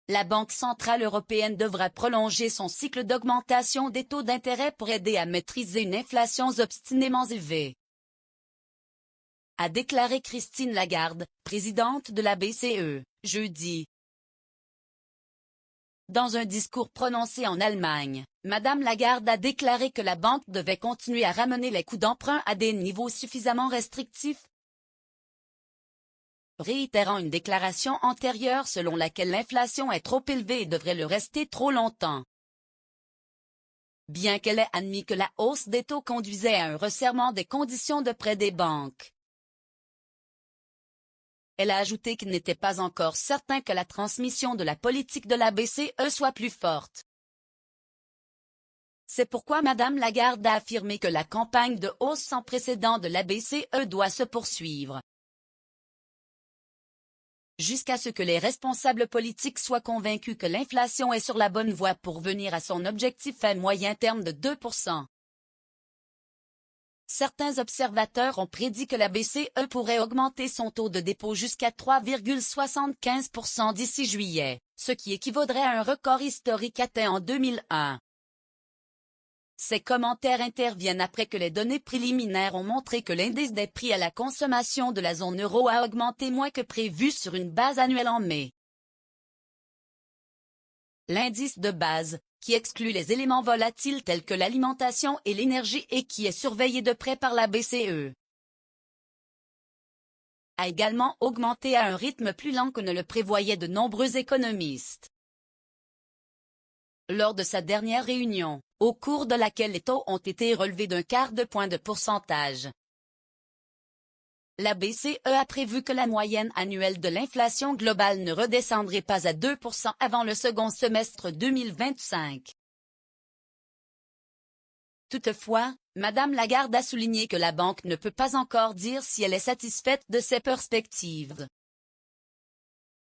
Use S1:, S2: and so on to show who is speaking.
S1: la Banque centrale européenne devra prolonger son cycle d'augmentation des taux d'intérêt pour aider à maîtriser une inflation obstinément élevée, a déclaré Christine Lagarde, présidente de la BCE, jeudi. Dans un discours prononcé en Allemagne, Madame Lagarde a déclaré que la banque devait continuer à ramener les coûts d'emprunt à des niveaux suffisamment restrictifs, réitérant une déclaration antérieure selon laquelle l'inflation est trop élevée et devrait le rester trop longtemps. Bien qu'elle ait admis que la hausse des taux conduisait à un resserrement des conditions de prêt des banques, elle a ajouté qu'il n'était pas encore certain que la transmission de la politique de la BCE soit plus forte. C'est pourquoi Madame Lagarde a affirmé que la campagne de hausse sans précédent de la BCE doit se poursuivre, jusqu'à ce que les responsables politiques soient convaincus que l'inflation est sur la bonne voie pour venir à son objectif à moyen terme de 2%. Certains observateurs ont prédit que la BCE pourrait augmenter son taux de dépôt jusqu'à 3,75% d'ici juillet, ce qui équivaudrait à un record historique atteint en 2001. Ces commentaires interviennent après que les données préliminaires ont montré que l'indice des prix à la consommation de la zone euro a augmenté moins que prévu sur une base annuelle en mai. L'indice de base, qui exclut les éléments volatiles tels que l'alimentation et l'énergie et qui est surveillé de près par la BCE, a également augmenté à un rythme plus lent que ne le prévoyaient de nombreux économistes. Lors de sa dernière réunion, au cours de laquelle les taux ont été relevés d'un quart de point de pourcentage, la BCE a prévu que la moyenne annuelle de l'inflation globale ne redescendrait pas à 2% avant le second semestre 2025. Toutefois, Madame Lagarde a souligné que la banque ne peut pas encore dire si elle est satisfaite de ces perspectives.